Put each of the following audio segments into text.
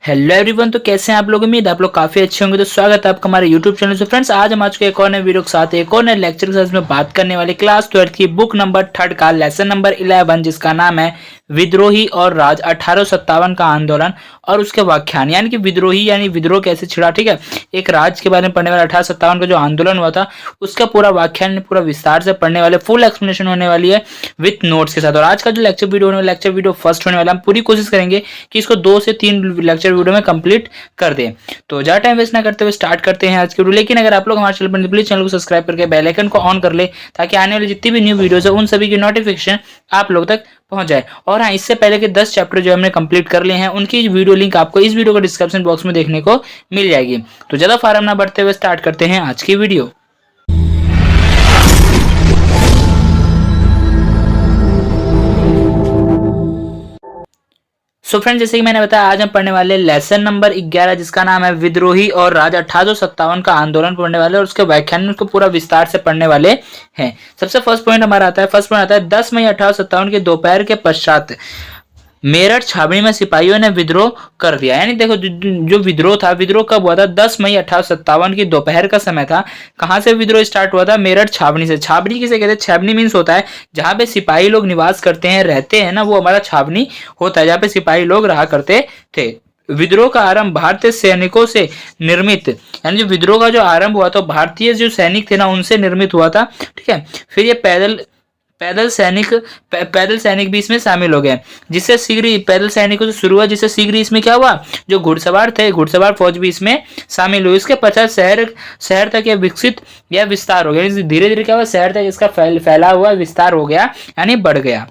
Hello everyone. तो कैसे हैं आप लोग? उम्मीद आप लोग काफी अच्छे होंगे। तो स्वागत है आपका हमारे यूट्यूब चैनल से। फ्रेंड्स, आज हम आज के एक और नए वीडियो के साथ एक और नए लेक्चर के साथ में बात करने वाले क्लास 12 की बुक नंबर 3 का लेसन नंबर 11, जिसका नाम है विद्रोही और राज 1857 का आंदोलन और उसके व्याख्यान। यानी कि विद्रोही यानी विद्रोह कैसे छिड़ा, ठीक है, एक राज के बारे में पढ़ने वाला 1857 का जो आंदोलन हुआ था उसका पूरा व्याख्यान पूरा विस्तार से पढ़ने वाले, फुल एक्सप्लेनेशन होने वाली है विथ नोट्स के साथ। और आज का जो लेक्चर वीडियो होने वाला, लेक्चर वीडियो फर्स्ट होने वाला, हम पूरी कोशिश करेंगे कि इसको 2 से 3 लेक्चर वीडियो में कंप्लीट कर दें। तो ज्यादा टाइम वेस्ट ना करते हुए स्टार्ट करते हैं आज की वीडियो। लेकिन अगर आप लोग हमारे चैनल पर प्लीज चैनल को सब्सक्राइब करके बेल आइकन को ऑन कर ले, ताकि आने वाली जितनी भी न्यू वीडियोस है उन सभी की नोटिफिकेशन आप लोग तक पहुंच जाए। और हाँ, इससे पहले के 10 चैप्टर जो हमने कंप्लीट कर लिए हैं उनकी वीडियो लिंक आपको इस वीडियो के डिस्क्रिप्शन बॉक्स में देखने को मिल जाएगी। तो ज्यादा फार्म ना बढ़ते हुए स्टार्ट करते हैं आज की वीडियो। सो फ्रेंड, जैसे कि मैंने बताया, आज हम पढ़ने वाले लेसन नंबर 11, जिसका नाम है विद्रोही और राज 1857 का आंदोलन पढ़ने वाले और उसके व्याख्यान में उसको पूरा विस्तार से पढ़ने वाले हैं। सबसे फर्स्ट पॉइंट हमारा आता है, फर्स्ट पॉइंट आता है 10 मई 1857 के दोपहर के पश्चात मेरठ छावनी में सिपाहियों ने विद्रोह कर दिया। यानी देखो, जो विद्रोह था, विद्रोह कब हुआ था? 10 मई 1857 की दोपहर का समय था। कहां से विद्रोह स्टार्ट हुआ था? मेरठ छावनी से। छावनी किसे कहते हैं? छावनी मीन्स होता है जहां पे सिपाही लोग निवास करते हैं, रहते हैं ना, वो हमारा छावनी होता है, जहाँ पे सिपाही लोग रहा करते थे। विद्रोह का आरंभ भारतीय सैनिकों से निर्मित, यानी जो विद्रोह का जो आरंभ हुआ था भारतीय जो सैनिक थे ना उनसे निर्मित हुआ था, ठीक है। फिर ये पैदल सैनिक भी इसमें शामिल हो गए, जिससे शीघ्र पैदल सैनिकों से शुरू हुआ, जिससे शीघ्र इसमें क्या हुआ, जो घुड़सवार थे, घुड़सवार फौज भी इसमें शामिल हुई। इसके पश्चात शहर तक यह विकसित या विस्तार हो गया। धीरे धीरे क्या हुआ, शहर तक इसका फैला हुआ विस्तार हो गया, यानी बढ़ गया,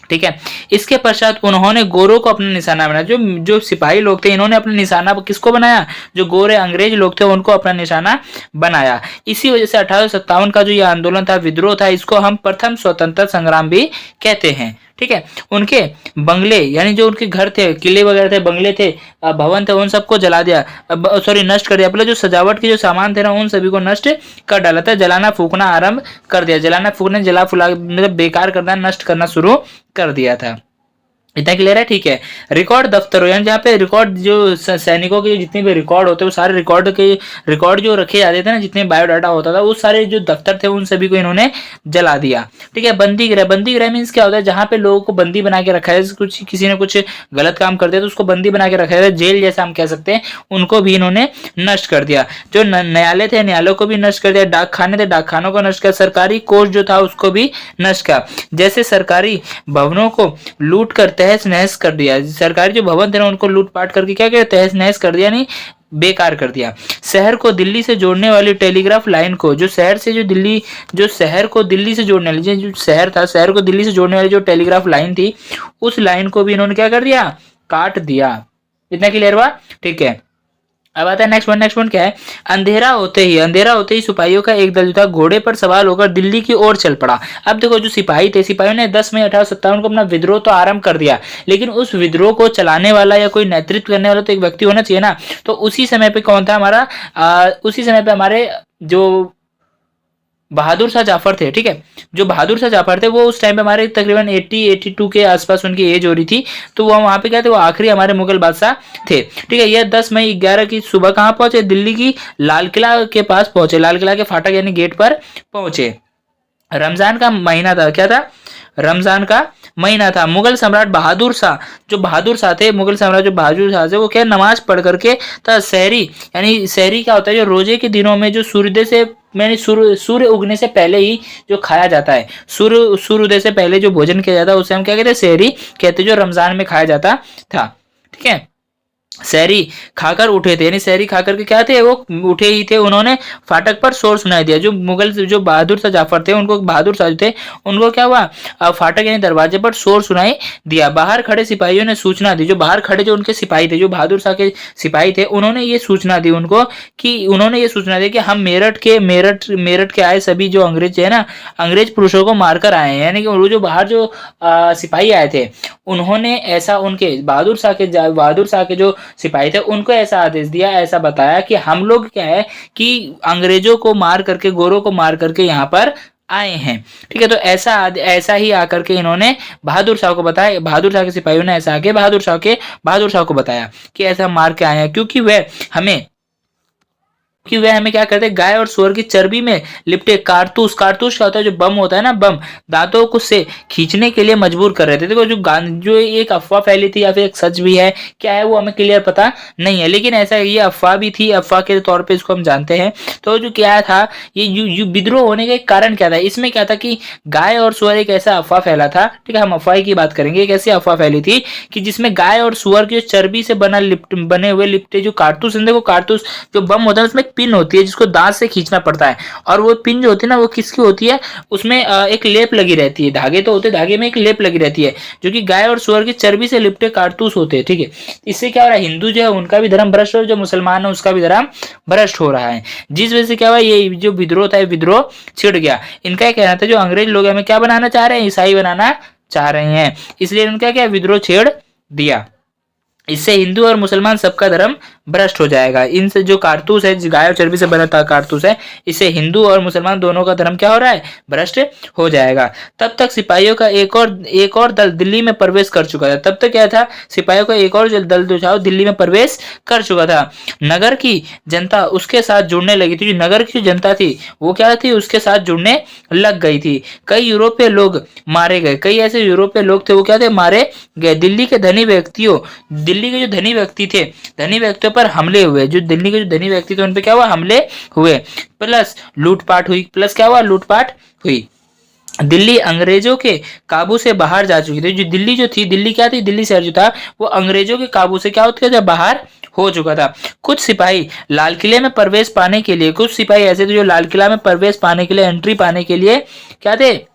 ठीक है। इसके पश्चात उन्होंने गोरों को अपना निशाना बनाया। जो सिपाही लोग थे, इन्होंने अपना निशाना किसको बनाया? जो गोरे अंग्रेज लोग थे उनको अपना निशाना बनाया। इसी वजह से 1857 का जो ये आंदोलन था, विद्रोह था, इसको हम प्रथम स्वतंत्रता संग्राम भी कहते हैं, ठीक है। उनके बंगले, यानी जो उनके घर थे, किले वगैरह थे, बंगले थे, भवन थे, उन सबको जला दिया, नष्ट कर दिया। पहले जो सजावट के जो सामान थे ना उन सभी को नष्ट कर डाला था। जलाना फूकना आरंभ कर दिया। जलाना फूकना, जला फुला मतलब बेकार करना, नष्ट करना शुरू कर दिया था। इतना क्लियर है? ठीक है। रिकॉर्ड दफ्तर, यानी जहाँ पे रिकॉर्ड, जो सैनिकों के जितने भी रिकॉर्ड होते हैं वो सारे रिकॉर्ड जो रखे जाते थे ना, जितने बायोडाटा होता था, उस सारे जो दफ्तर थे उन सभी को इन्होंने जला दिया, ठीक है। बंदी गृह मीन्स क्या होता है? जहाँ पे लोगों को बंदी बना के रखा है, कुछ किसी ने कुछ गलत काम कर दिया तो उसको बंदी बना के रखा है, जेल जैसा हम कह सकते हैं, उनको भी इन्होंने नष्ट कर दिया। जो न्यायालय थे, न्यायालयों को भी नष्ट कर दिया। डाकखाने थे, डाकखानों को नष्ट किया। सरकारी कोष जो था उसको भी नष्ट किया। जैसे सरकारी भवनों को लूट कर तहस नहस कर दिया। सरकारी जो भवन थे ना उनको लूटपाट करके क्या किया? तहस नहस कर दिया, नहीं बेकार कर दिया। शहर को दिल्ली से जोड़ने वाली टेलीग्राफ लाइन को, जो शहर को दिल्ली से जोड़ने वाली, जो शहर था, शहर को दिल्ली से जोड़ने वाली जो टेलीग्राफ लाइन थी, उस लाइन को भी इन्होंने क्या कर दिया? काट दिया। इतना क्लियर हुआ? ठीक है। अब आता है नेक्स्ट वन क्या है? अंधेरा होते ही सिपाहियों का एक दल जो था घोड़े पर सवार होकर दिल्ली की ओर चल पड़ा। अब देखो, जो सिपाही थे, सिपाहियों ने 10 मई 1857 को अपना विद्रोह तो आरंभ कर दिया, लेकिन उस विद्रोह को चलाने वाला या कोई नेतृत्व करने वाला तो एक व्यक्ति होना चाहिए ना। तो उसी समय पे कौन था हमारा? उसी समय पे हमारे जो बहादुर शाह जाफर थे, ठीक है। जो बहादुर शाह जाफर थे वो उस टाइम पे हमारे तकरीबन 82 के आसपास उनकी एज हो रही थी। तो वो वहां पे क्या थे? वो आखिरी हमारे मुगल बादशाह थे, ठीक है। यह 10 मई 11 की सुबह कहां पहुंचे? दिल्ली की लाल किला के पास पहुंचे, लाल किला के फाटक यानी गेट पर पहुंचे। रमजान का महीना था। क्या था? रमजान का महीना था। मुगल सम्राट बहादुर शाह, जो बहादुर शाह थे, मुगल सम्राट जो बहादुर शाह थे, वो क्या नमाज पढ़ करके सहरी, यानी सहरी क्या होता है? जो रोजे के दिनों में जो सूर्योदय से, मैंने सूर्य उगने से पहले ही जो खाया जाता है, सूर्योदय से पहले जो भोजन किया जाता है उसे हम क्या कहते हैं? सहरी कहते हैं, जो रमजान में खाया जाता था, ठीक है। सहरी खाकर उठे थे, यानी सहरी खाकर के क्या थे? वो उठे ही थे। उन्होंने फाटक पर शोर सुनाई दिया। जो बहादुर शाह जाफर थे, उनको बहादुर शाह थे, उनको क्या हुआ? फाटक यानी दरवाजे पर शोर सुनाई दिया। बाहर खड़े सिपाहियों ने सूचना दी, जो बाहर खड़े जो उनके सिपाही थे, जो बहादुर शाह के सिपाही थे, उन्होंने ये सूचना दी उनको कि हम मेरठ के आए सभी जो अंग्रेज है ना, अंग्रेज पुरुषों को मारकर आए हैं। यानी कि वो जो बाहर जो सिपाही आए थे, उन्होंने ऐसा उनके बहादुर शाह के जो सिपाही थे उनको ऐसा आदेश दिया, ऐसा बताया कि हम लोग क्या है कि अंग्रेजों को मार करके, गोरों को मार करके यहाँ पर आए हैं। ठीक है, तो ऐसा ही आकर के इन्होंने बहादुर शाह को बताया, बहादुर शाह के सिपाहियों ने ऐसा आके बहादुर शाह को बताया कि ऐसा मार के आए हैं, कि वे हमें क्या करते हैं, गाय और सुअर की चर्बी में लिपटे कारतूस क्या होता है, जो बम होता है ना, बम दांतों को से खींचने के लिए मजबूर कर रहे थे। देखो जो एक अफवाह फैली थी या फिर एक सच भी है, क्या है वो हमें क्लियर पता नहीं है, लेकिन ऐसा ये अफवाह भी थी, अफवाह के तौर पे इसको हम जानते हैं। तो जो क्या था, ये विद्रोह होने का कारण क्या था, इसमें क्या था कि गाय और सुअर एक ऐसा अफवाह फैला था। ठीक है, हम अफवाह की बात करेंगे। एक ऐसी अफवाह फैली थी कि जिसमें गाय और सुअर की चर्बी से बने हुए लिपटे जो कारतूस, देखो कारतूस जो बम होता है उसमें पिन होती है जिसको दांत से खींचना पड़ता है, और वो पिन जो होती है ना वो किसकी होती है, उसमें एक लेप लगी रहती है, धागे तो होते, धागे में एक लेप लगी रहती है जो कि गाय और सुअर की चर्बी से लिपटे कारतूस होते हैं। ठीक है, इससे क्या हो रहा है, हिंदू जो है उनका भी धर्म भ्रष्ट और जो मुसलमान है उसका भी धर्म भ्रष्ट हो रहा है, जिस वजह से क्या हुआ, ये जो विद्रोह था, विद्रोह छिड़ गया। इनका ये कहना था जो अंग्रेज लोग हमें क्या बनाना चाह रहे हैं, ईसाई बनाना चाह रहे हैं, इसलिए उनका क्या विद्रोह छेड़ दिया। इससे हिंदू और मुसलमान सबका धर्म भ्रष्ट हो जाएगा। इनसे जो कारतूस है, गाय और चर्बी से बना था कारतूस है, इससे हिंदू और मुसलमान दोनों का धर्म क्या हो रहा है, भ्रष्ट हो जाएगा। तब तक सिपाहियों का एक और दल दिल्ली में प्रवेश कर चुका था। तब तक क्या था, सिपाहियों का एक और दल जो था दिल्ली में प्रवेश कर चुका था। नगर की जनता उसके साथ जुड़ने लगी थी, जो नगर की जनता थी वो क्या थी, उसके साथ जुड़ने लग गई थी। कई यूरोपीय लोग मारे गए, कई ऐसे यूरोपीय लोग थे वो क्या थे, मारे गए। दिल्ली के जो धनी व्यक्ति थे, धनी व्यक्तियों पर हमले हुए, जो दिल्ली के जो धनी व्यक्ति थे उन पे क्या हुआ, हमले हुए, प्लस लूटपाट हुई, दिल्ली अंग्रेजों के काबू से बाहर जा चुकी थी। दिल्ली क्या थी, दिल्ली शहर जो था वो अंग्रेजों के काबू से क्या होता था, बाहर हो चुका था। कुछ सिपाही लाल किले में प्रवेश पाने के लिए, कुछ सिपाही ऐसे थे जो लाल किला में प्रवेश पाने के लिए, एंट्री पाने के लिए क्या थे,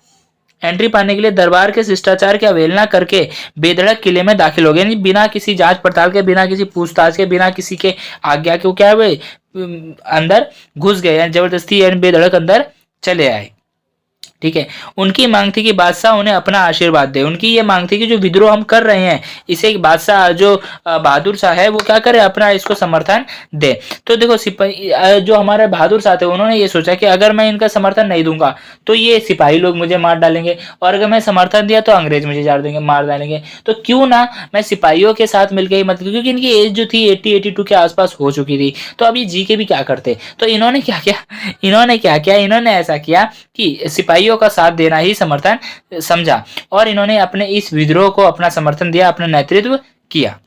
एंट्री पाने के लिए दरबार के शिष्टाचार की अवहेलना करके बेधड़क किले में दाखिल हो गए, यानी बिना किसी जांच पड़ताल के, बिना किसी पूछताछ के, बिना किसी के आज्ञा के वो क्या हुए, अंदर घुस गए, यानी जबरदस्ती यानी बेधड़क अंदर चले आए। ठीक है, उनकी मांग थी कि बादशाह उन्हें अपना आशीर्वाद दे। उनकी ये मांग थी कि जो विद्रोह हम कर रहे हैं इसे बादशाह जो बहादुर शाह है वो क्या करे, अपना इसको समर्थन दे। तो देखो सिपाही जो हमारे बहादुर शाह थे उन्होंने ये सोचा कि अगर मैं इनका समर्थन नहीं दूंगा तो ये सिपाही लोग मुझे मार डालेंगे, और अगर मैं समर्थन दिया तो अंग्रेज मुझे मार डालेंगे, तो क्यों ना मैं सिपाहियों के साथ मिलकर ही मत, क्योंकि इनकी एज जो थी 82 के आसपास हो चुकी थी, तो अब ये जी के भी क्या करते। तो इन्होंने क्या किया, इन्होंने ऐसा किया कि सिपाहियों का साथ देना ही समर्थन समझा, और इन्होंने अपने इस विद्रोह को अपना समर्थन दिया, अपना नेतृत्व किया।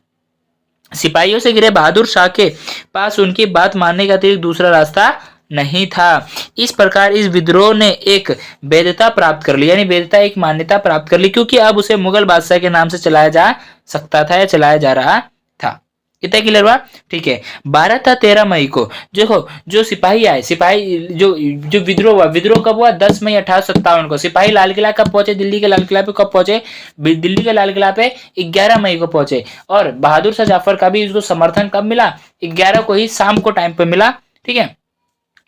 सिपाहियों से घिरे बहादुर शाह के पास उनकी बात मानने का अतिरिक्त दूसरा रास्ता नहीं था। इस प्रकार इस विद्रोह ने एक वैधता प्राप्त कर ली, यानी वैधता एक मान्यता प्राप्त कर ली, क्योंकि अब उसे मुगल बादशाह के नाम से चलाया जा सकता था या चलाया जा रहा था। कितना क्लियर हुआ। ठीक है, 12 था 13 मई को देखो जो सिपाही आए, जो विद्रोह हुआ, विद्रोह कब हुआ, 10 मई 1857 को। सिपाही लाल किला कब पहुंचे, दिल्ली के लाल किला पे कब पहुंचे, दिल्ली के लाल किला पे 11 मई को पहुंचे, और बहादुर शाह जफर का भी इसको समर्थन कब मिला, 11 को ही शाम को टाइम पे मिला। ठीक है,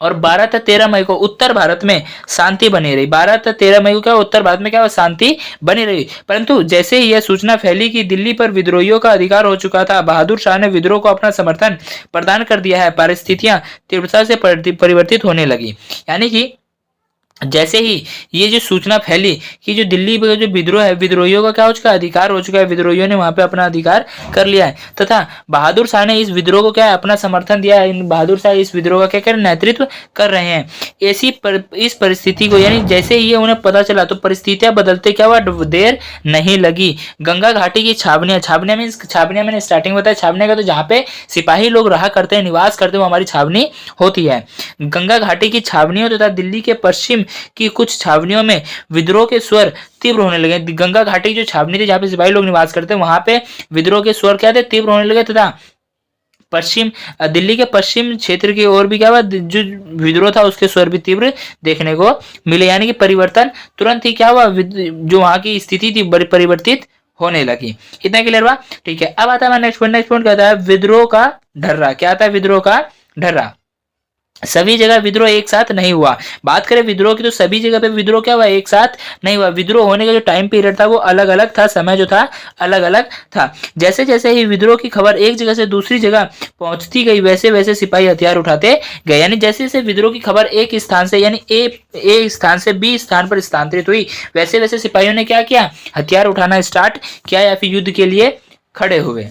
और 12 से 13 मई को उत्तर भारत में शांति बनी रही। 12 से 13 मई को क्या उत्तर भारत में क्या शांति बनी रही, परंतु जैसे ही यह सूचना फैली कि दिल्ली पर विद्रोहियों का अधिकार हो चुका था, बहादुर शाह ने विद्रोह को अपना समर्थन प्रदान कर दिया है, परिस्थितियां तीव्रता से परिवर्तित होने लगी। यानी कि जैसे ही ये जो सूचना फैली कि जो दिल्ली में जो विद्रोह है, विद्रोहियों का क्या हो चुका है, अधिकार हो चुका है, विद्रोहियों ने वहां पे अपना अधिकार कर लिया है, तथा बहादुर शाह ने इस विद्रोह को क्या है, अपना समर्थन दिया है। बहादुर शाह इस विद्रोह का क्या कर नेतृत्व कर रहे हैं। इस परिस्थिति को, यानी जैसे ही ये उन्हें पता चला तो परिस्थितियां बदलते क्या हुआ, देर नहीं लगी। गंगा घाटी की छावनियां मैंने स्टार्टिंग बताया, छावनियां का तो जहाँ पे सिपाही लोग रहा करते हैं, निवास करते हैं, वो हमारी छावनी होती है। गंगा घाटी की छावनियों तथा दिल्ली के पश्चिम की कुछ छावनियों में विद्रोह के स्वर तीव्र होने लगे। गंगा घाटी जो छावनी थी जहाँ पे सिपाही लोग निवास करते हैं, वहां पे विद्रोह के स्वर क्या थे, तीव्र होने लगे, तथा दिल्ली के पश्चिम क्षेत्र की ओर भी क्या हुआ, जो विद्रोह था उसके स्वर भी तीव्र देखने को मिले। यानी कि परिवर्तन तुरंत ही क्या हुआ, जो वहां की स्थिति थी बड़ी परिवर्तित होने लगी। इतना क्लियर हुआ। ठीक है, अब आता है नेक्स्ट पॉइंट कहता है विद्रोह का ढर्रा। क्या आता है, विद्रोह का ढर्रा। सभी जगह विद्रोह एक साथ नहीं हुआ। बात करें विद्रोह की तो सभी जगह पे विद्रोह क्या हुआ, एक साथ नहीं हुआ। विद्रोह होने का जो टाइम पीरियड था वो अलग अलग था, समय जो था अलग अलग था। जैसे जैसे ही विद्रोह की खबर एक जगह से दूसरी जगह पहुंचती गई वैसे वैसे सिपाही हथियार उठाते गए। यानी जैसे जैसे विद्रोह की खबर एक स्थान से यानी ए स्थान से बी स्थान पर स्थानांतरित हुई वैसे वैसे सिपाहियों ने क्या किया, हथियार उठाना स्टार्ट किया या फिर युद्ध के लिए खड़े हुए।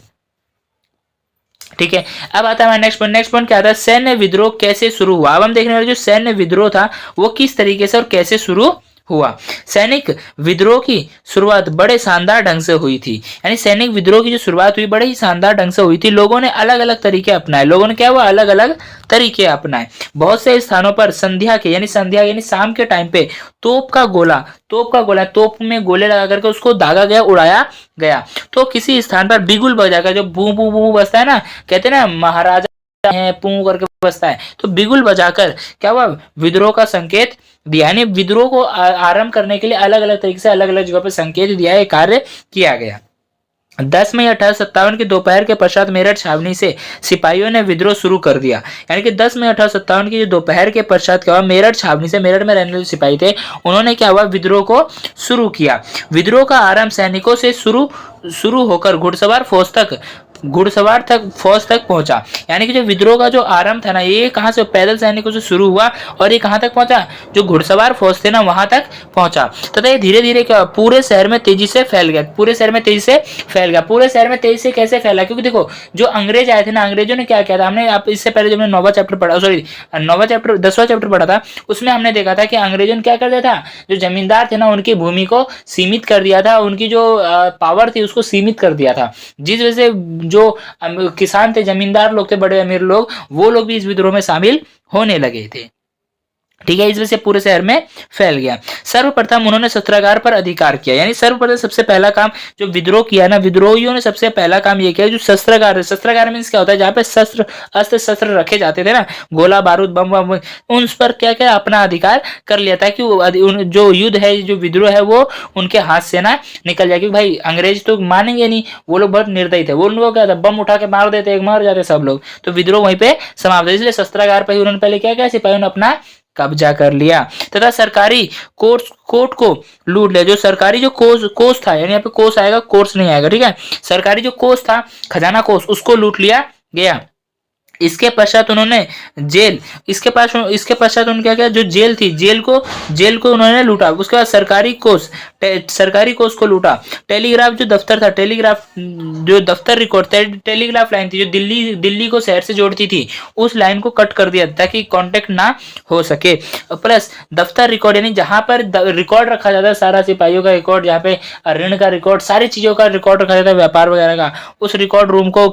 ठीक है, अब आता है नेक्स्ट पॉइंट। नेक्स्ट पॉइंट क्या आता है, सैन्य विद्रोह कैसे शुरू हुआ। अब हम देखने वाले जो सैन्य विद्रोह था वो किस तरीके से और कैसे शुरू हुआ। सैनिक विद्रोह की शुरुआत बड़े शानदार ढंग से हुई थी। यानी सैनिक विद्रोह की जो शुरुआत हुई बड़े ही शानदार ढंग से हुई थी। लोगों ने अलग अलग तरीके अपनाए। लोगों ने क्या हुआ, अलग अलग तरीके अपनाए। बहुत से स्थानों पर संध्या यानी शाम के टाइम पे तोप का गोला तोप में गोले लगा करके उसको दागा गया, उड़ाया गया। तो किसी स्थान पर बिगुल बजाकर जो बू बू बू बजता है ना, कहते हैं ना महाराजा है पू करके बजता है, तो बिगुल बजाकर क्या हुआ, विद्रोह का संकेत दिया। यानी विद्रोह को आरंभ करने के लिए अलग अलग तरीके से अलग अलग जगह पर संकेत दिया, ये कार्य किया गया। 10 मई 1857 की दोपहर के पश्चात मेरठ छावनी से सिपाहियों ने विद्रोह शुरू कर दिया। यानी कि 10 मई 1857 की दोपहर के पश्चात क्या हुआ, मेरठ छावनी से, मेरठ में रहने वाले सिपाही थे, उन्होंने क्या हुआ, विद्रोह को शुरू किया। विद्रोह का आरंभ सैनिकों से शुरू होकर घुड़सवार फौज तक पहुंचा। यानी कि जो विद्रोह का जो आरंभ था ना, ये कहां से, पैदल सैनिकों से शुरू हुआ और ये कहां तक पहुंचा, जो घुड़सवार फौज थे ना वहां तक पहुंचा। तथा ये धीरे धीरे क्या पूरे शहर में तेजी से फैल गया। पूरे शहर में तेजी से कैसे फैला, क्योंकि देखो जो अंग्रेज आए थे ना, अंग्रेजों ने क्या किया था, हमने आप इससे पहले जब हमने 9वां चैप्टर पढ़ा, सॉरी 10वां चैप्टर पढ़ा था, उसमें हमने देखा था कि अंग्रेजों ने क्या कर दिया था, जो जमींदार थे ना उनकी भूमि को सीमित कर दिया था, उनकी जो पावर थी उसको सीमित कर दिया था। जिस वजह से जो किसान थे, जमींदार लोग थे, बड़े अमीर लोग, वो लोग भी इस विद्रोह में शामिल होने लगे थे। ठीक है, इस वजह से पूरे शहर में फैल गया। सर्वप्रथम उन्होंने शस्त्रागार पर अधिकार किया। यानी सर्वप्रथम सबसे पहला काम जो विद्रोह किया ना, विद्रोहियों ने सबसे पहला काम ये किया, जो शस्त्रागार मींस क्या होता है, जहाँ पे अस्त्र शस्त्र रखे जाते थे ना, गोला बारूद बम बम, उन पर क्या क्या अपना अधिकार कर लिया था कि जो युद्ध है, जो विद्रोह है, वो उनके हाथ से ना निकल जाए। क्योंकि भाई अंग्रेज तो मानेंगे नहीं, वो लोग बहुत निर्दयी थे, वो लोग क्या था, बम उठा के मार देते, मार जाते सब लोग, तो विद्रोह वहीं पे समाप्त। इसलिए शस्त्रागार पर ही उन्होंने पहले क्या किया, सिपाहियों ने अपना कब्जा कर लिया तथा सरकारी कोर्ट को लूट लिया। जो सरकारी जो कोष था, यानी यहाँ पे कोष आएगा, कोर्स नहीं आएगा, ठीक है, सरकारी जो कोष था, खजाना कोष, उसको लूट लिया गया। इसके पश्चात उन्होंने इसके पश्चात उन्होंने क्या किया, जो जेल थी, जेल को उन्होंने लूटा। उसके बाद सरकारी कोष को लूटा। टेलीग्राफ जो दफ्तर था, जो दफ्तर रिकॉर्ड, टेलीग्राफ लाइन थी जो दिल्ली को शहर से जोड़ती थी, उस लाइन को कट कर दिया ताकि कांटेक्ट ना हो सके। प्लस दफ्तर रिकॉर्ड, यानी जहां पर रिकॉर्ड रखा जाता है, सारा सिपाहियों का रिकॉर्ड, जहाँ पे ऋण का रिकॉर्ड, सारी चीजों का रिकॉर्ड रखा जाता है, व्यापार वगैरह का, उस रिकॉर्ड रूम को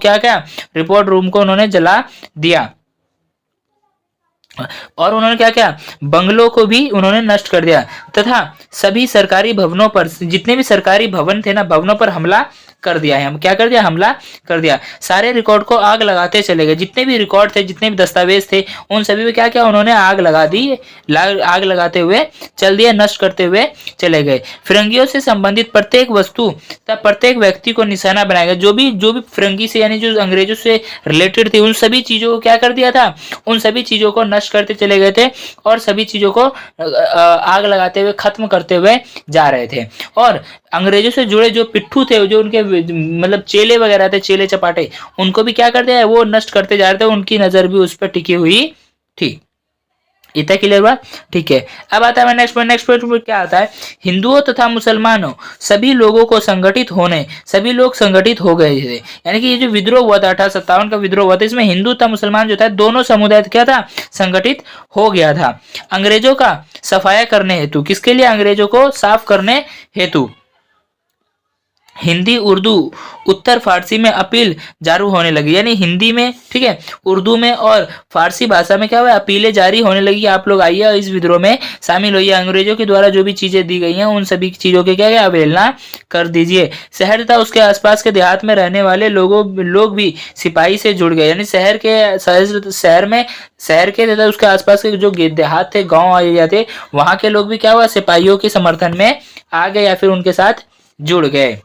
रिपोर्ट रूम को उन्होंने जला दिया। और उन्होंने क्या किया, बंगलों को भी उन्होंने नष्ट कर दिया तथा सभी सरकारी भवनों पर, जितने भी सरकारी भवन थे ना, भवनों पर हमला कर दिया है। हम क्या कर दिया, हमला कर दिया। सारे रिकॉर्ड को आग लगाते चले गए। जितने भी रिकॉर्ड थे, जितने भी दस्तावेज थे, उन सभी में क्या क्या उन्होंने आग लगा दी। आग लगाते हुए चल दिया, नष्ट करते हुए चले गए। फिरंगियों से संबंधित प्रत्येक वस्तु तथा प्रत्येक व्यक्ति को निशाना बनाया गया। जो भी फिरंगी से, यानी जो अंग्रेजों से रिलेटेड थी, उन सभी चीजों को क्या कर दिया था, उन सभी चीजों को नष्ट करते चले गए थे और सभी चीजों को आग लगाते हुए खत्म करते हुए जा रहे थे। और अंग्रेजों से जुड़े जो पिट्ठू थे, जो उनके मतलब चेले वगैरह थे, चेले चपाटे, उनको भी क्या कर दिया है, वो नष्ट करते जा रहे थे। उनकी नजर भी उस पर टिकी हुई थी। इतना क्लियर हुआ, ठीक है। अब आता है नेक्स्ट पॉइंट क्या आता है, हिंदुओं तथा मुसलमानों सभी लोग संगठित हो गए थे। यानी कि ये जो विद्रोह हुआ था, 1857 का विद्रोह हुआ था, इसमें हिंदू तथा मुसलमान जो था, दोनों समुदाय क्या था, संगठित हो गया था। अंग्रेजों का सफाया करने हेतु, किसके लिए, अंग्रेजों को साफ करने हेतु हिंदी, उर्दू, उत्तर फारसी में अपील जारी होने लगी। यानी हिंदी में, ठीक है, उर्दू में और फारसी भाषा में क्या हुआ, अपीलें जारी होने लगी। आप लोग आइए इस विद्रोह में शामिल होइए। अंग्रेजों के द्वारा जो भी चीजें दी गई हैं, उन सभी चीजों के क्या अवहेलना कर दीजिए। शहर तथा उसके आसपास के देहात में रहने वाले लोग भी सिपाही से जुड़ गए। यानी शहर के तथा उसके आसपास के जो देहात थे, गाँव एरिया थे, वहां के लोग भी क्या हुआ, सिपाहियों के समर्थन में आ गए या फिर उनके साथ जुड़ गए।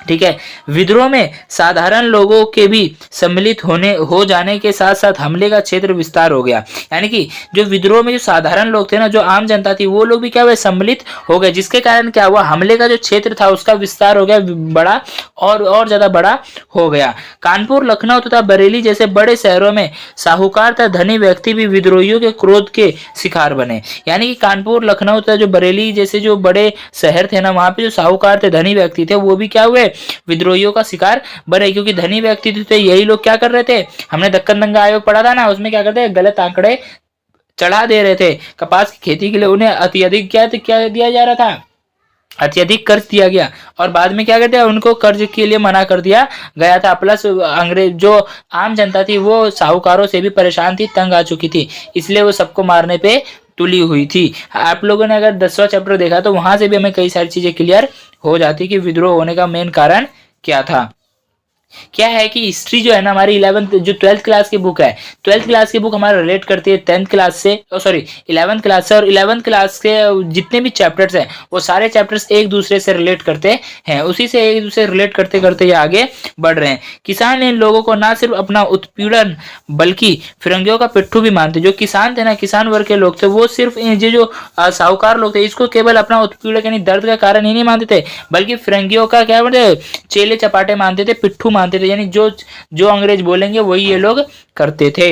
ठीक है। विद्रोह में साधारण लोगों के भी सम्मिलित हो जाने के साथ साथ हमले का क्षेत्र विस्तार हो गया। यानी कि जो विद्रोह में जो साधारण लोग थे ना, जो आम जनता थी, वो लोग भी क्या हुए, सम्मिलित हो गए, जिसके कारण क्या हुआ, हमले का जो क्षेत्र था उसका विस्तार हो गया, बड़ा और ज्यादा बड़ा हो गया। कानपुर, लखनऊ तथा बरेली जैसे बड़े शहरों में साहूकार तथा धनी व्यक्ति भी विद्रोहियों के क्रोध के शिकार बने। यानी कि कानपुर, लखनऊ तथा जो बरेली जैसे जो बड़े शहर थे ना, वहां पे जो साहूकार थे, धनी व्यक्ति थे, वो भी क्या हुए, विद्रोहियों का शिकार बने। क्योंकि धनी व्यक्ति थे, यही लोग क्या कर रहे थे, हमने दक्कन दंगा आयोग पढ़ा था ना, उसमें क्या करते हैं, गलत आंकड़े चढ़ा दे रहे थे। कपास की खेती के लिए उन्हें अत्यधिक क्या दिया जा रहा था, अत्यधिक कर्ज दिया गया, और बाद में क्या कहते हैं, उनको कर्ज के लिए मना कर दिया गया था। प्लस अंग्रेज जो आम जनता थी वो साहूकारों से भी परेशान थी, तंग आ चुकी थी, इसलिए वो सबको मारने पे तुली हुई थी। आप लोगों ने अगर 10वां चैप्टर देखा तो वहां से भी हमें कई सारी चीजें क्लियर हो जाती कि विद्रोह होने का मेन कारण क्या था। क्या है कि हिस्ट्री जो है ना हमारी 11th जो 12th क्लास की बुक है, 12th क्लास की बुक हमारा रिलेट करती है 10th क्लास से, सॉरी 11th क्लास से, और 11th क्लास के जितने भी चैप्टर्स हैं वो सारे चैप्टर्स एक दूसरे से रिलेट करते हैं, उसी से एक दूसरे रिलेट करते करते ये आगे बढ़ रहे हैं। किसान इन लोगों को ना सिर्फ अपना उत्पीड़न बल्कि फिरंगियों का पिट्ठू भी मानते। जो किसान थे ना, किसान वर्ग के लोग थे, वो सिर्फ ये जो साहूकार लोग थे, इसको केवल अपना उत्पीड़न यानी दर्द का कारण ही नहीं मानते थे, बल्कि फिरंगियों का क्या बोलते, चेले चपाटे मानते थे, पिट्ठू मानते थे। यानी जो अंग्रेज बोलेंगे वही ये लोग करते थे।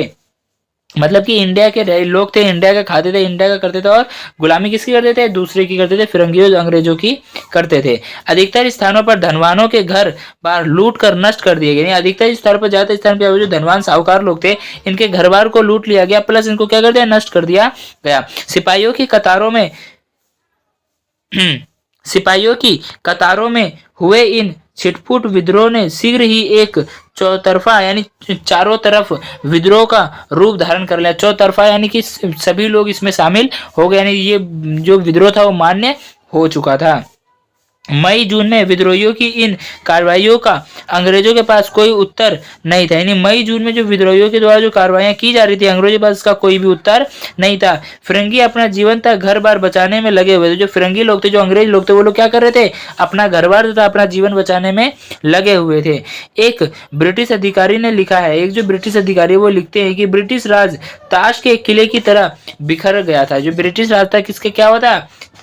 मतलब कि इंडिया के लोग थे, इंडिया का खाते थे, इंडिया का करते थे, और गुलामी किसकी करते थे, दूसरे की करते थे, फिरंगियों अंग्रेजों की करते थे। अधिकतर स्थानों पर धनवानों के घर बार लूट कर नष्ट कर दिए गए। अधिकतर स्थानों पर, ज्यादा स्थान पर जो धनवान साहूकार लोग थे, इनके घर बार को लूट लिया गया, प्लस इनको क्या कर दिया, नष्ट कर दिया गया। सिपाहियों की कतारों में हुए इन छिटपुट विद्रोह ने शीघ्र ही एक चौतरफा यानी चारों तरफ विद्रोह का रूप धारण कर लिया। चौतरफा यानी कि सभी लोग इसमें शामिल हो गए, यानी ये जो विद्रोह था वो मान्य हो चुका था। मई जून में विद्रोहियों की इन कार्रवाइयों का अंग्रेजों के पास कोई उत्तर नहीं था। यानी मई जून में जो विद्रोहियों के द्वारा जो कार्रवाइयां की जा रही थी, अंग्रेजों के पास इसका कोई भी उत्तर नहीं था। फिरंगी अपना जीवन तक घर बार बचाने में लगे हुए थे। जो फिरंगी लोग थे, जो अंग्रेज लोग थे, वो लोग क्या कर रहे थे, अपना घर बार तथा अपना जीवन बचाने में लगे हुए थे। एक ब्रिटिश अधिकारी ने लिखा है, एक जो ब्रिटिश अधिकारी वो लिखते हैं कि ब्रिटिश राज ताश के किले की तरह बिखर गया था। जो ब्रिटिश राज था किसके क्या हुआ था,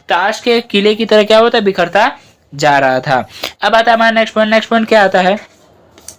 ताश के किले की तरह क्या हुआ था, बिखरता जा रहा था। अब आता है हमारा नेक्स्ट पॉइंट। नेक्स्ट पॉइंट क्या आता है,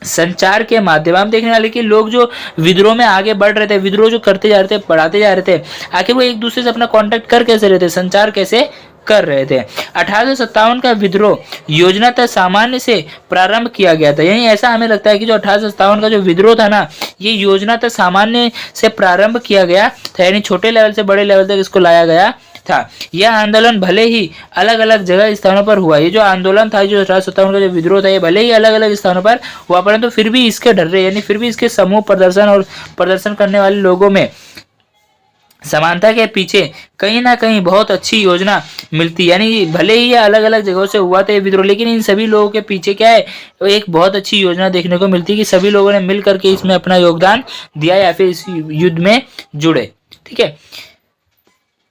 संचार के माध्यम। हम देखने वाले कि लोग जो विद्रोह में आगे बढ़ रहे थे, विद्रोह जो करते जा रहे थे, बढ़ाते जा रहे थे, आखिर वो एक दूसरे से अपना कांटेक्ट कर कैसे रहे थे, संचार कैसे कर रहे थे। 1857 का विद्रोह योजनातः सामान्य से प्रारंभ किया गया था। यही ऐसा हमें लगता है कि जो 1857 का जो विद्रोह था ना, ये योजनातः सामान्य से प्रारंभ किया गया था, यानी छोटे लेवल से बड़े लेवल तक इसको लाया गया था। यह आंदोलन भले ही अलग अलग जगह स्थानों पर हुआ, ये जो आंदोलन था, जो 1857 का जो विद्रोह था, ये भले ही अलग अलग स्थानों पर हुआ, परंतु फिर भी इसके ढर्रे यानी फिर भी इसके समूह प्रदर्शन और प्रदर्शन करने वाले लोगों में समानता के पीछे कहीं ना कहीं बहुत अच्छी योजना मिलती। यानी भले ही ये अलग अलग जगहों से हुआ था ये विद्रोह, लेकिन इन सभी लोगों के पीछे क्या है, एक बहुत अच्छी योजना देखने को मिलती है कि सभी लोगों ने मिल करके इसमें अपना योगदान दिया या फिर इस युद्ध में जुड़े। ठीक है,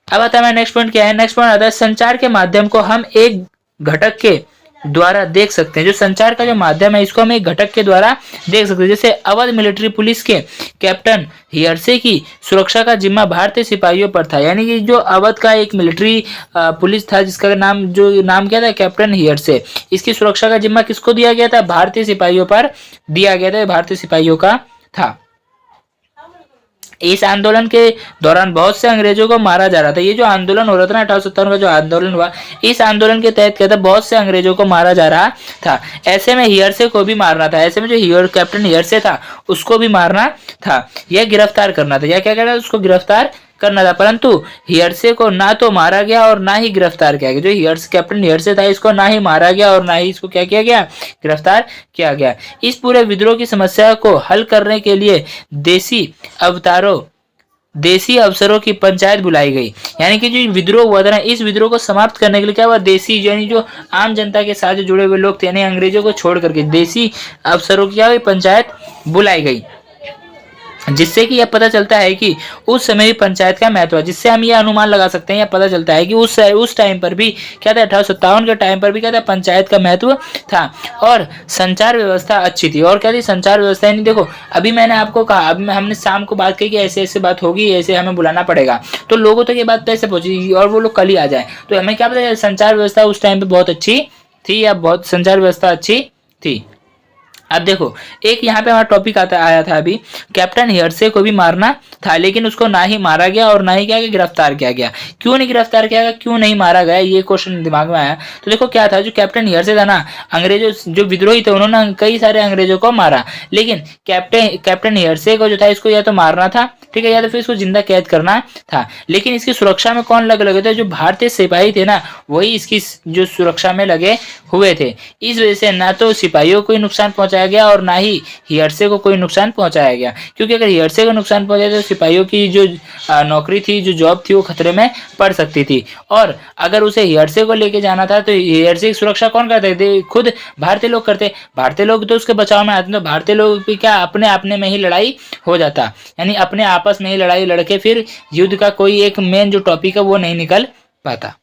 अब आता है नेक्स्ट पॉइंट क्या है। नेक्स्ट पॉइंट आता है संचार के माध्यम को हम एक घटक के द्वारा देख सकते हैं। जो संचार का जो माध्यम है इसको हम एक घटक के द्वारा देख सकते हैं। जैसे अवध मिलिट्री पुलिस के कैप्टन हियरसे की सुरक्षा का जिम्मा भारतीय सिपाहियों पर था। यानी कि जो अवध का एक मिलिट्री पुलिस था जिसका नाम क्या था, कैप्टन हियरसे, इसकी सुरक्षा का जिम्मा किसको दिया गया था, भारतीय सिपाहियों पर दिया गया था, भारतीय सिपाहियों का था। इस आंदोलन के दौरान बहुत से अंग्रेजों को मारा जा रहा था। ये जो आंदोलन हो रहा था ना, 1857 का जो आंदोलन हुआ, इस आंदोलन के तहत क्या था, बहुत से अंग्रेजों को मारा जा रहा था। ऐसे में हियरसे को भी मारना था, ऐसे में जो कैप्टन हियरसे था उसको भी मारना था, यह गिरफ्तार करना था, या क्या कहना था, उसको गिरफ्तार करना था। परंतु हियरसे को ना तो मारा गया और ना ही गिरफ्तार किया गया। जो कैप्टन हियरसे था इसको ना ही मारा गया और ना ही इसको क्या किया गया, गिरफ्तार किया गया। इस पूरे विद्रोह की समस्या को हल करने के लिए देसी अफसरों की पंचायत बुलाई गई। यानी कि जो विद्रोह हुआ था ना, इस विद्रोह को समाप्त करने के लिए क्या हुआ, देसी यानी जो आम जनता के साथ जो जुड़े हुए लोग थे, यानी अंग्रेजों को छोड़ करके देसी अफसरों की क्या हुई, पंचायत बुलाई गई। जिससे कि यह पता चलता है कि उस समय भी पंचायत का महत्व है, जिससे हम ये अनुमान लगा सकते हैं, यह पता चलता है कि उस टाइम पर भी क्या था, 1857 के टाइम पर भी क्या था, पंचायत का महत्व था और संचार व्यवस्था अच्छी थी। और क्या थी, संचार व्यवस्था। नहीं देखो, अभी मैंने आपको कहा, अब हमने शाम को बात की कि ऐसे ऐसे बात होगी, ऐसे हमें बुलाना पड़ेगा, तो लोगों तक ये बात कैसे पहुंची और वो लोग कल ही आ जाए, तो हमें क्या पता, संचार व्यवस्था उस टाइम पे बहुत अच्छी थी या बहुत संचार व्यवस्था अच्छी थी। अब देखो, एक यहाँ पे हमारा टॉपिक आया था अभी, कैप्टन हियर्से को भी मारना था, लेकिन उसको ना ही मारा गया और ना ही क्या गिरफ्तार किया गया। क्यों नहीं गिरफ्तार किया गया, क्यों नहीं मारा गया, ये क्वेश्चन दिमाग में आया। तो देखो क्या था, जो कैप्टन हियर्से था ना, अंग्रेजों जो विद्रोही थे उन्होंने कई सारे अंग्रेजों को मारा, लेकिन कैप्टन हियर्से को जो था, इसको या तो मारना था, ठीक है, या तो फिर इसको जिंदा कैद करना था। लेकिन इसकी सुरक्षा में कौन लगे थे, जो भारतीय सिपाही थे ना, वही इसकी जो सुरक्षा में लगे हुए थे। इस वजह से ना तो सिपाहियों को नुकसान पहुंचाया गया और ना ही हियर्से को कोई नुकसान पहुंचाया गया, क्योंकि अगर हियर्से को नुकसान पहुंचाया तो सिपाहियों की जो नौकरी थी, जो जॉब थी, वो खतरे में पड़ सकती थी। और अगर उसे हियर्से को लेके जाना था तो हियर्से की सुरक्षा कौन करते थे, खुद भारतीय लोग करते। भारतीय लोग तो उसके बचाव में आते, तो भारतीय लोग भी क्या अपने में ही लड़ाई हो जाता, यानी अपने आपस में ही लड़ाई लड़के फिर युद्ध का कोई एक मेन जो टॉपिक है वो नहीं निकल पाता।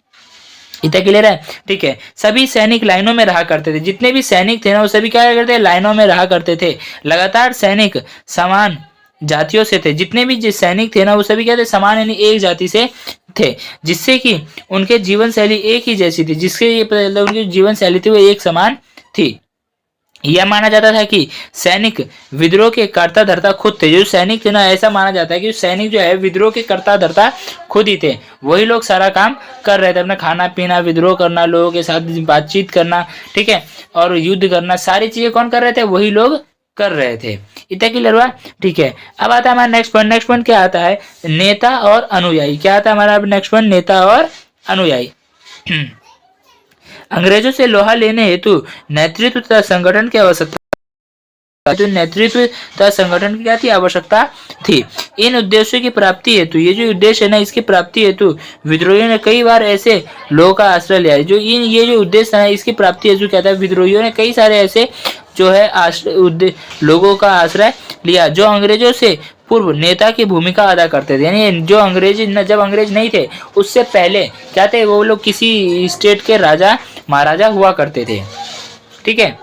इतना क्लियर है, ठीक है। सभी सैनिक लाइनों में रहा करते थे, जितने भी सैनिक थे ना वो सभी क्या करते थे, लाइनों में रहा करते थे। लगातार सैनिक समान जातियों से थे, जितने भी जो सैनिक थे ना वो सभी क्या थे, समान यानी एक जाति से थे, जिससे कि उनके जीवन शैली एक ही जैसी थी, जिससे ये पता चलता उनकी जीवन शैली थी वो एक समान थी। यह माना जाता था कि सैनिक विद्रोह के कर्ता धर्ता खुद थे। जो सैनिक थे ना, ऐसा माना जाता है कि सैनिक जो है विद्रोह के कर्ता धर्ता खुद ही थे, वही लोग सारा काम कर रहे थे, अपना खाना पीना, विद्रोह करना, लोगों के साथ बातचीत करना, ठीक है, और युद्ध करना, सारी चीजें कौन कर रहे थे, वही लोग कर रहे थे। इतना क्लियर हुआ, ठीक है। अब आता है हमारा नेक्स्ट पॉइंट। नेक्स्ट पॉइंट क्या आता है, नेता और अनुयायी। क्या आता है हमारा नेक्स्ट पॉइंट, नेता और अनुयायी। अंग्रेजों से लोहा लेने हेतु नेतृत्व तथा संगठन की आवश्यकता, तो नेतृत्व तथा संगठन की क्या थी, आवश्यकता थी। इन उद्देश्यों की प्राप्ति हेतु, ये जो उद्देश्य है ना, इसकी प्राप्ति हेतु विद्रोहियों ने कई बार ऐसे लोगों का आश्रय लिया है। ये जो उद्देश्य है इसकी प्राप्ति हेतु क्या था, विद्रोहियों ने कई सारे ऐसे जो है लोगों का आश्रय लिया जो अंग्रेजों से पूर्व नेता की भूमिका अदा करते थे। यानी जो जब अंग्रेज नहीं थे उससे पहले क्या थे, वो लोग किसी स्टेट के राजा महाराजा हुआ करते थे, ठीक है।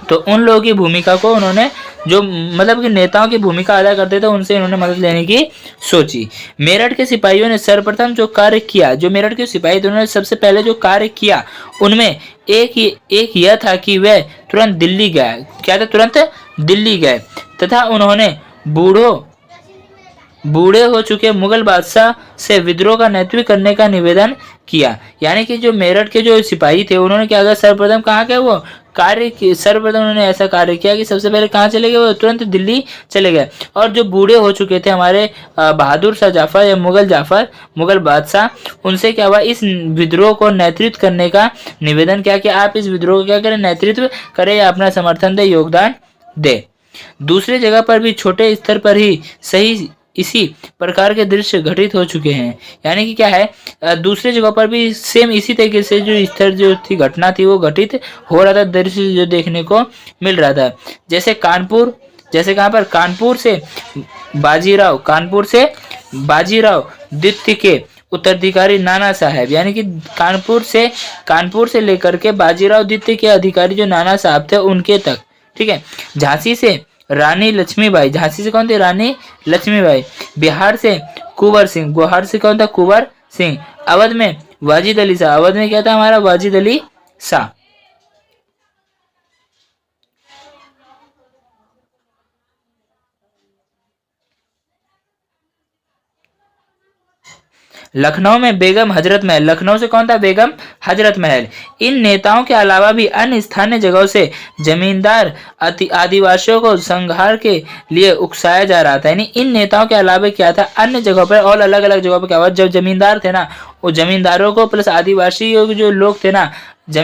तो उन लोगों की भूमिका को उन्होंने, जो मतलब कि नेताओं की भूमिका अदा करते थे, उनसे इन्होंने मदद लेने की सोची। मेरठ के सिपाहियों ने सर्वप्रथम जो कार्य किया, जो मेरठ के सिपाही थे उन्होंने सबसे पहले जो कार्य किया उनमें एक यह था कि वे तुरंत दिल्ली गए। क्या था, तुरंत दिल्ली गए तथा उन्होंने बूढ़े हो चुके मुगल बादशाह से विद्रोह का नेतृत्व करने का निवेदन किया। यानी कि जो मेरठ के जो सिपाही थे उन्होंने क्या किया, सर्वप्रथम कहाँ गए, वो सर्वप्रथम उन्होंने ऐसा कार्य किया कि सबसे पहले कहाँ चले गए, वो तुरंत दिल्ली चले गए। और जो बूढ़े हो चुके थे हमारे बहादुर शाह जाफर या मुगल बादशाह, उनसे क्या हुआ, इस विद्रोह को नेतृत्व करने का निवेदन किया कि आप इस विद्रोह को क्या करें, नेतृत्व करें या अपना समर्थन दे, योगदान दे। दूसरी जगह पर भी छोटे स्तर पर ही सही इसी प्रकार के दृश्य घटित हो चुके हैं। यानी कि क्या है, दूसरे जगह पर भी सेम इसी तरीके से जो स्तर जो थी, घटना थी, वो घटित हो रहा था, दृश्य जो देखने को मिल रहा था। जैसे कहाँ पर, कानपुर से बाजीराव द्वितीय के उत्तराधिकारी नाना साहब, यानी कि कानपुर से लेकर के बाजीराव द्वितीय के अधिकारी जो नाना साहब थे उनके तक, ठीक है। झांसी से रानी लक्ष्मीबाई, झांसी से कौन थे, रानी लक्ष्मीबाई। बिहार से कुंवर सिंह, बिहार से कौन था, कुंवर सिंह। अवध में वाजिद अली शाह, अवध में क्या था हमारा, वाजिद अली शाह। लखनऊ में बेगम हजरत महल, लखनऊ से कौन था, बेगम हजरत महल। इन नेताओं के अलावा भी अन्य स्थानीय जगहों से जमींदार आदिवासियों को संहार के लिए उकसाया जा रहा था। यानी इन नेताओं के अलावा क्या था, अन्य जगहों पर और अलग अलग जगहों पर क्या हुआ, जब जमींदार थे ना, वो जमींदारों को प्लस आदिवासी जो लोग थे ना, जो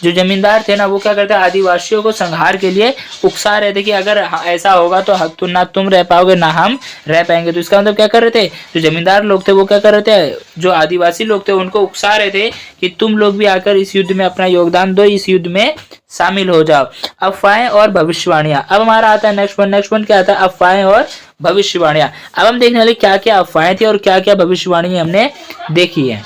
जमींदार थे ना, वो क्या करते, आदिवासियों को संहार के लिए उकसा रहे थे कि अगर ऐसा होगा तो ना तुम रह पाओगे ना हम रह पाएंगे। तो इसका मतलब क्या कर रहे थे, जो जमींदार लोग थे वो क्या कर रहे थे, जो आदिवासी लोग थे उनको उकसा रहे थे कि तुम लोग भी आकर इस युद्ध में अपना योगदान दो, इस युद्ध में शामिल हो जाओ। अफवाहें और भविष्यवाणियां। अब हमारा आता है नेक्स्ट पॉइंट क्या आता है, अफवाहें और भविष्यवाणियां। अब हम देखने वाले क्या क्या अफवाहें थी और क्या क्या भविष्यवाणियां हमने देखी है।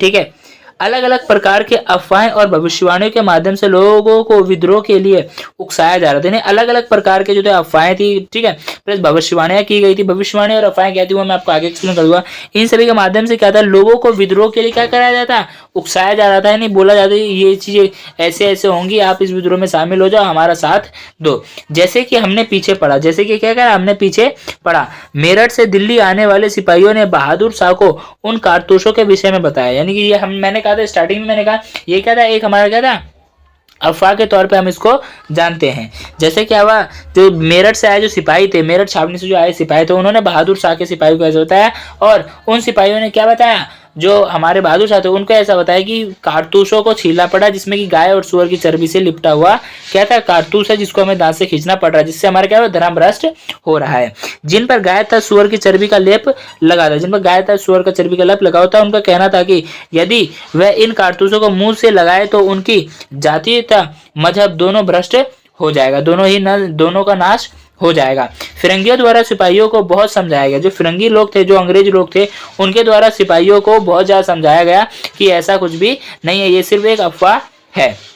ठीक है, अलग अलग प्रकार के अफवाहें और भविष्यवाणियों के माध्यम से लोगों को विद्रोह के लिए उकसाया जा रहा था। अलग अलग प्रकार के जो थे अफवाहें थी, ठीक है, प्लस भविष्यवाणियां की गई थी। भविष्यवाणी और अफवाहें क्या थी वो मैं आपको आगे एक्सप्लेन करूंगा। इन सभी के माध्यम से क्या था, लोगों को विद्रोह के लिए क्या कराया जाता, उकसाया जा रहा था, यानी बोला जाता है ये चीजें ऐसे ऐसे होंगी, आप इस विद्रोह में शामिल हो जाओ, हमारा साथ दो। जैसे कि हमने पीछे पढ़ा, जैसे कि क्या करा, हमने पीछे पढ़ा, मेरठ से दिल्ली आने वाले सिपाहियों ने बहादुर शाह को उन कारतूसों के विषय में बताया। यानी कि ये मैंने कहा था स्टार्टिंग में, मैंने कहा ये क्या था, एक हमारा क्या था, अफवाह के तौर पे हम इसको जानते हैं। जैसे क्या हुआ, जो मेरठ से आए जो सिपाही थे, मेरठ छावनी से जो आए सिपाही थे, उन्होंने बहादुर शाह के सिपाही को ऐसा बताया, और उन सिपाहियों ने क्या बताया, जो हमारे बहादुर शाह थे उनको ऐसा बताया कि कारतूसों को छीलना पड़ा, जिसमें कि गाय और सुअर की चर्बी से लिपटा हुआ क्या था, कारतूस है, जिसको हमें दांत से खींचना पड़ रहा है, जिससे हमारा क्या हो, धर्म भ्रष्ट हो रहा है। जिन पर गाय तथा सुअर की चर्बी का लेप लगा था, जिन पर गाय तथा सुअर का चर्बी का लेप लगा होता, उनका कहना था कि यदि वह इन कारतूसों को मुंह से लगाए तो उनकी जाति तथा मजहब दोनों भ्रष्ट हो जाएगा, दोनों का नाश हो जाएगा। फिरंगियों द्वारा सिपाहियों को बहुत समझाया गया, जो फिरंगी लोग थे, जो अंग्रेज लोग थे, उनके द्वारा सिपाहियों को बहुत ज्यादा समझाया गया कि ऐसा कुछ भी नहीं है, ये सिर्फ एक अफवाह है।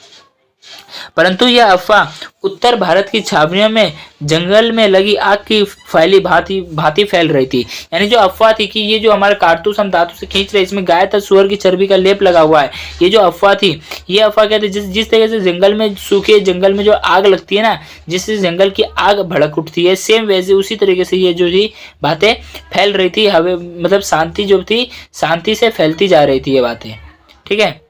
परंतु यह अफवाह उत्तर भारत की छावनियों में जंगल में लगी आग की फैली भांति फैल रही थी। यानी जो अफवाह थी कि ये जो हमारे कारतूस हम दांतों से खींच रहे, इसमें गाय तथा सुअर की चर्बी का लेप लगा हुआ है, ये जो अफवाह थी, ये अफवाह क्या थी, जिस तरह से जंगल में, सूखे जंगल में जो आग लगती है ना, जिससे जंगल की आग भड़क उठती है, सेम वैसे उसी तरीके से ये जो थी बातें फैल रही थी, हवे मतलब शांति जो थी, शांति से फैलती जा रही थी ये बातें। ठीक है,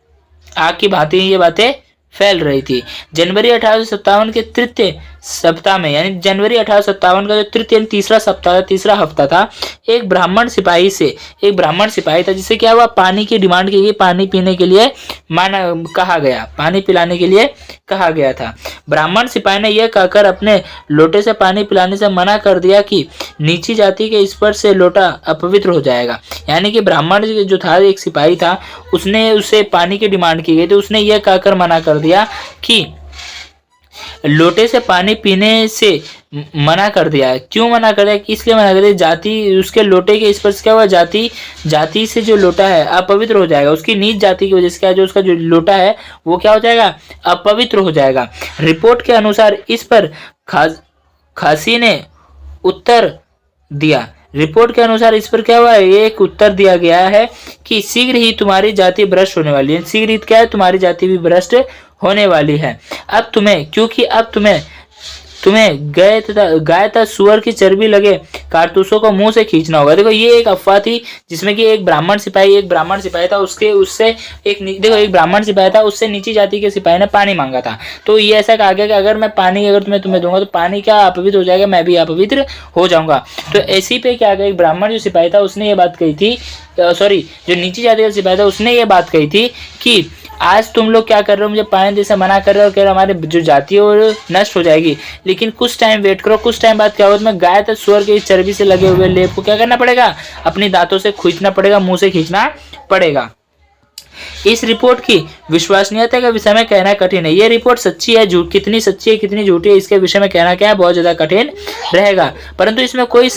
आग की भांति ये बातें फैल रही थी। जनवरी 1857 के तृतीय सप्ताह में, यानी जनवरी 1857 का जो तृतीय तीसरा सप्ताह, तीसरा हफ्ता था, एक ब्राह्मण सिपाही था, जिससे क्या हुआ, पानी की डिमांड की गई, पानी पीने के लिए कहा गया, पानी पिलाने के लिए कहा गया था। ब्राह्मण सिपाही ने यह कहकर अपने लोटे से पानी पिलाने से मना कर दिया कि नीची जाति के स्पर्श से लोटा अपवित्र हो जाएगा। यानी कि ब्राह्मण जो था, एक सिपाही था, उसने उससे पानी की डिमांड की गई, तो उसने यह कहकर मना कर दिया कि लोटे से पानी पीने से मना कर दिया। क्यों मना कर दिया, इसलिए मना कर दिया, जाति, उसके लोटे के स्पर्श क्या हुआ, जाति से जो लोटा है अपवित्र हो जाएगा, उसकी नीच जाति की वजह से क्या, जो उसका जो लोटा है वो क्या हो जाएगा, अपवित्र हो जाएगा। रिपोर्ट के अनुसार इस पर खासी ने उत्तर दिया, रिपोर्ट के अनुसार इस पर क्या हुआ है, एक उत्तर दिया गया है कि शीघ्र ही तुम्हारी जाति भ्रष्ट होने वाली है, शीघ्र ही क्या है, तुम्हारी जाति भी भ्रष्ट होने वाली है। अब तुम्हें, क्योंकि अब तुम्हें गाय तथा सुअर की चर्बी लगे कारतूसों को मुंह से खींचना होगा। देखो ये एक अफवाह थी, जिसमें कि एक ब्राह्मण सिपाही था, उससे एक ब्राह्मण सिपाही था, उससे नीची जाति के सिपाही ने पानी मांगा था। तो ये ऐसा कहा गया कि अगर मैं पानी तुम्हें दूंगा तो पानी क्या अपवित्र हो जाएगा, मैं भी अपवित्र हो जाऊंगा। तो ऐसी पे क्या, एक ब्राह्मण जो सिपाही था उसने ये बात कही थी, जो नीची जाति का सिपाही था उसने ये बात कही थी कि आज तुम लोग क्या कर रहे हो, मुझे पानी देने से मना कर रहे हो, कह रहे हो हमारे जो जाति है वो नष्ट हो जाएगी, लेकिन कुछ टाइम वेट करो, कुछ टाइम बाद क्या होगा, तुम्हें गाय तथा सुअर की चर्बी से लगे हुए लेप को क्या करना पड़ेगा, अपनी दांतों से खींचना पड़ेगा, मुंह से खींचना पड़ेगा। इस रिपोर्ट की विश्वसनीयता के विषय में कहना कठिन है। ये रिपोर्ट सच्ची है, कितनी सच्ची है कितनी झूठी है, इसके विषय में कहना क्या है, बहुत ज्यादा कठिन रहेगा। परंतु इसमें कोई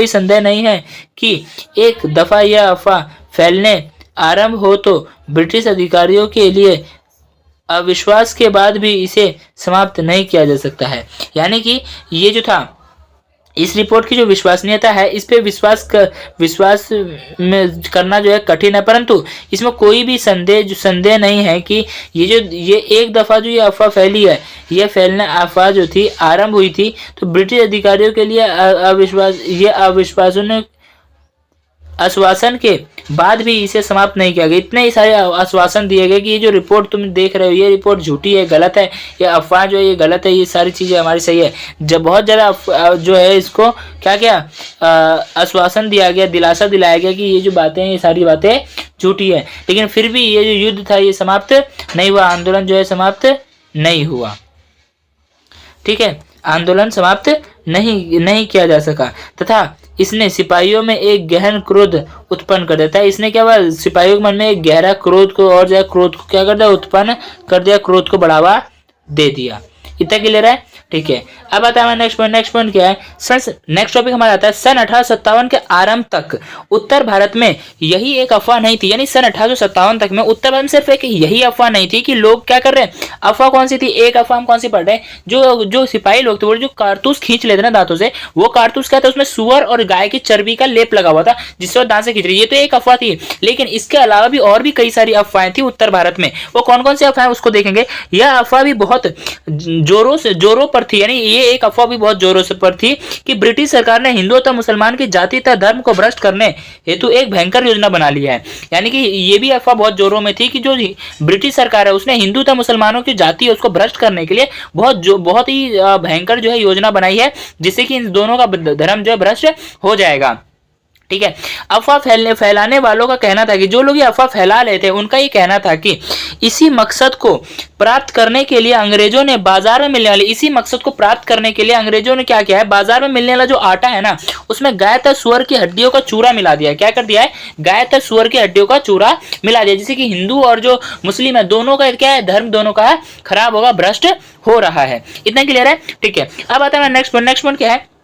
संदेह नहीं है कि एक दफा यह अफवाह फैलने आरंभ हो तो ब्रिटिश अधिकारियों के लिए अविश्वास के बाद भी इसे समाप्त नहीं किया जा सकता है। यानी कि ये जो था, इस रिपोर्ट की जो विश्वसनीयता है, इस पे विश्वास में करना जो है कठिन है, परंतु इसमें कोई भी संदेह नहीं है कि ये एक दफा जो ये अफवाह फैली है, ये फैलने अफवाह जो थी आरंभ हुई थी तो ब्रिटिश अधिकारियों के लिए आश्वासन के बाद भी इसे समाप्त नहीं किया गया। इतने ही सारे आश्वासन दिए गए कि ये जो रिपोर्ट तुम देख रहे हो, ये रिपोर्ट झूठी है, गलत है, ये अफवाह जो है ये गलत है, ये सारी चीजें हमारी सही है। जब बहुत ज़्यादा जो है इसको क्या आश्वासन दिया गया, दिलासा दिलाया गया कि ये जो बातें हैं ये सारी बातें झूठी है, लेकिन फिर भी ये जो युद्ध था ये समाप्त नहीं हुआ, आंदोलन जो है समाप्त नहीं हुआ। ठीक है, आंदोलन समाप्त नहीं किया जा सका तथा इसने सिपाहियों में एक गहन क्रोध उत्पन्न कर देता है। इसने क्या हुआ, सिपाहियों के मन में एक गहरा क्रोध को और जो क्रोध को क्या कर दिया, उत्पन्न कर दिया, क्रोध को बढ़ावा दे दिया। इतना क्लियर है, ठीक है। अब आता है नेक्स्ट पॉइंट। नेक्स्ट पॉइंट क्या है, नेक्स्ट टॉपिक हमारा आता है सन 1857 के आरंभ तक उत्तर भारत में यही एक अफवाह नहीं थी, यानी सन 1857 तक में उत्तर भारत में सिर्फ एक यही अफवाह नहीं थी कि लोग क्या कर रहे हैं। अफवाह कौन सी थी, एक अफवाह हम कौन सी पढ़ रहे हैं, जो सिपाही लोग थे वो जो कारतूस खींच लेते ना दांतों से, वो कारतूस क्या था, उसमें सुअर और गाय की चर्बी का लेप लगा हुआ था जिससे दांत से खींच रही, ये तो एक अफवाह थी। लेकिन इसके अलावा भी और भी कई सारी अफवाहें थी उत्तर भारत में। वो कौन कौन सी अफवाहें उसको देखेंगे। यह अफवाह भी बहुत जोरों पर थी, यानी ये एक अफवाह भी बहुत जोरों से पर थी कि ब्रिटिश सरकार ने हिंदू तथा मुसलमान की जाति तथा धर्म को भ्रष्ट करने हेतु एक भयंकर योजना बना लिया है। यानी कि ये भी अफवाह बहुत जोरों में थी कि जो ब्रिटिश सरकार है उसने हिंदू तथा मुसलमानों की जाति है उसको भ्रष्ट करने के लिए बहुत ही भयंकर जो है योजना बनाई है, जिससे कि इन दोनों का धर्म जो है भ्रष्ट हो जाएगा। ठीक है। अफवाह फैलाने वालों का कहना था कि जो लोग ये अफवाह फैला रहे थे उनका ये कहना था कि इसी मकसद को प्राप्त करने के लिए अंग्रेजों ने बाजार में मिलने वाले क्या किया है, बाजार में मिलने वाला जो आटा है ना उसमें गाय तथा सुअर की हड्डियों का चूरा मिला दिया है। क्या कर दिया है, गाय तथा सुअर की हड्डियों का चूरा मिला दिया, जिससे कि हिंदू और जो मुस्लिम है दोनों का क्या है, धर्म दोनों का खराब होगा, भ्रष्ट हो रहा है। इतना क्लियर है, ठीक है। अब आता है नेक्स्ट पॉइंट क्या है,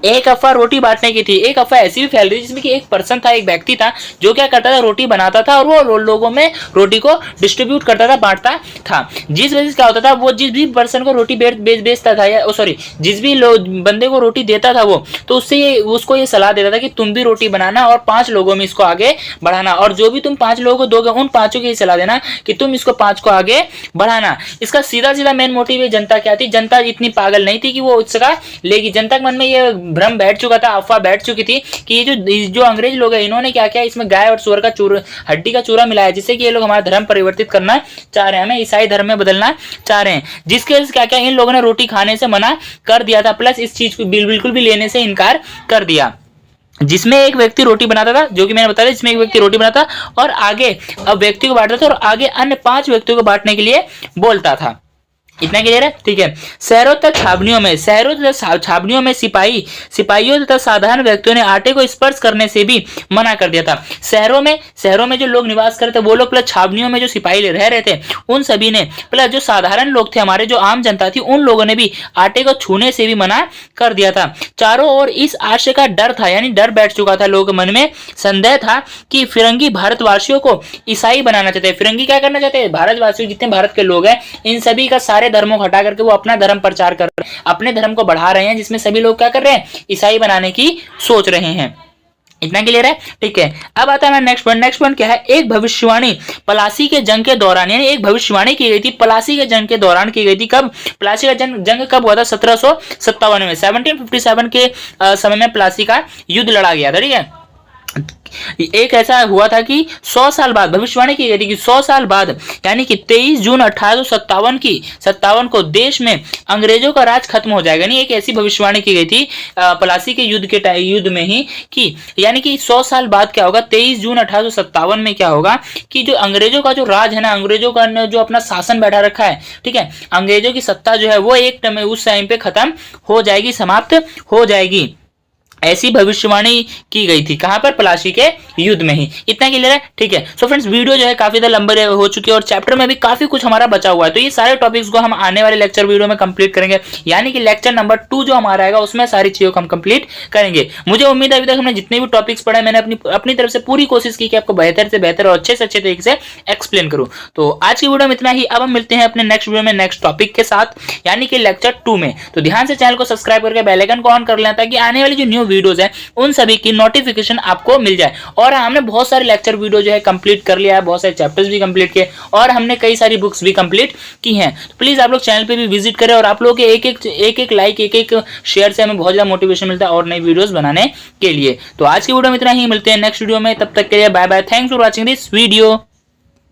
एक अफवाह रोटी बांटने की थी। एक अफवाह ऐसी भी फैल रही जिसमें कि एक पर्सन था, एक व्यक्ति था जो क्या करता था, रोटी बनाता था और वो लोगों में रोटी को डिस्ट्रीब्यूट करता था, बांटता था। जिस वजह से क्या होता था, वो जिस भी पर्सन को रोटी बेचता था या सॉरी जिस भी बंदे को रोटी देता था वो, तो उसको ये सलाह देता था कि तुम भी रोटी बनाना और 5 लोगों में इसको आगे बढ़ाना, और जो भी तुम 5 लोगों को दोगे उन 5 को ये सलाह देना कि तुम इसको 5 को आगे बढ़ाना। इसका सीधा मेन मोटिव है जनता क्या थी, जनता इतनी पागल नहीं थी कि वो उसका लेगी। जनता के मन में ये भ्रम बैठ चुका था, अफवाह बैठ चुकी थी कि ये जो अंग्रेज लोग हैं इन्होंने क्या किया, इसमें गाय और सुअर का हड्डी का चूरा मिलाया, जिससे कि ये लोग हमारा धर्म परिवर्तित करना चाह रहे हैं, हमें ईसाई धर्म में बदलना चाह रहे हैं। जिसके वजह से क्या क्या इन लोगों ने रोटी खाने से मना कर दिया था, प्लस इस चीज को बिल्कुल भी लेने से इनकार कर दिया। जिसमें एक व्यक्ति रोटी बनाता था, जो कि मैंने बताया, जिसमें एक व्यक्ति रोटी बनाता और आगे अब व्यक्ति को बांटता था और आगे अन्य 5 व्यक्तियों को बांटने के लिए बोलता था। इतना क्लियर है, ठीक है। शहरों तथा छावनियों में सिपाहियों तथा साधारण व्यक्तियों ने आटे को स्पर्श करने से भी मना कर दिया था। शहरों में जो लोग निवास करते थे वो लोग, प्लस छावनियों में जो सिपाही रह रहे थे उन सभी ने, प्लस जो साधारण लोग थे हमारे, जो आम जनता थी, उन लोगों ने भी आटे को छूने से भी मना कर दिया था। चारों ओर इस आशय का डर था, यानी डर बैठ चुका था लोगों के मन में, संदेह था कि फिरंगी भारतवासियों को ईसाई बनाना चाहते हैं। फिरंगी क्या करना चाहते हैं, भारतवासियों जितने भारत के लोग हैं इन सभी का सारे धर्मों को हटा करके वो अपना धर्म प्रचार कर रहे हैं, अपने धर्म को बढ़ा रहे हैं, जिसमें सभी लोग क्या कर रहे हैं, ईसाई बनाने की सोच रहे हैं। इतना क्लियर है, ठीक है। अब आता है नेक्स्ट पॉइंट क्या है, एक भविष्यवाणी प्लासी के जंग के दौरान, यानी एक भविष्यवाणी की गई थी प्लासी के जंग के दौरान की गई थी। कब प्लासी का जंग कब हुआ था, 1757 में, 1757 के समय में प्लासी का युद्ध लड़ा गया था, ठीक है। एक ऐसा हुआ था कि 100 साल बाद भविष्यवाणी की गई थी कि 100 साल बाद, यानी कि 23 जून 1857 को देश में अंग्रेजों का राज खत्म हो जाएगा। नहीं, एक ऐसी भविष्यवाणी की गई थी प्लासी के युद्ध में ही कि यानी कि 100 साल बाद क्या होगा, 23 जून 1857 में क्या होगा कि जो अंग्रेजों का जो राज है ना, अंग्रेजों का जो अपना शासन बैठा रखा है, ठीक है, अंग्रेजों की सत्ता जो है वो एक उस टाइम पे खत्म हो जाएगी, समाप्त हो जाएगी। ऐसी भविष्यवाणी की गई थी, कहां पर, प्लासी के युद्ध में ही। इतना क्लियर है, ठीक है। सो फ्रेंड्स, वीडियो जो है काफी ज्यादा लंबी हो चुकी है और चैप्टर में भी काफी कुछ हमारा बचा हुआ है, तो ये सारे टॉपिक्स को हम आने वाले लेक्चर वीडियो में कंप्लीट करेंगे, यानी कि लेक्चर नंबर 2 जो हमारा आएगा उसमें सारी चीजों को हम कंप्लीट करेंगे। मुझे उम्मीद है अभी तक हमने जितने भी टॉपिक्स पढ़े मैंने अपनी तरफ से पूरी कोशिश की कि आपको बेहतर से बेहतर और अच्छे से अच्छे तरीके से एक्सप्लेन करूं। तो आज की वीडियो में इतना ही। अब हम मिलते हैं अपने नेक्स्ट वीडियो में नेक्स्ट टॉपिक के साथ, यानी कि लेक्चर 2 में। तो ध्यान से चैनल को सब्सक्राइब करके बेल आइकन को ऑन कर लें ताकि आने वाली जो न्यू वीडियोस है उन सभी की नोटिफिकेशन आपको मिल जाए। और हमने बहुत सारे लेक्चर वीडियो जो है कंप्लीट कर लिया है, बहुत सारे चैप्टर्स भी कंप्लीट किए और हमने कई सारी बुक्स भी कंप्लीट की हैं। तो प्लीज आप लोग चैनल पे भी विजिट करें और आप लोगों के एक लाइक, एक शेयर से हमें बहुत ज्यादा मोटिवेशन मिलता है और नई वीडियोस बनाने के लिए। तो आज की वीडियो में इतना ही, मिलते हैं नेक्स्ट वीडियो में, तब तक के लिए bye bye, thanks for watching this video.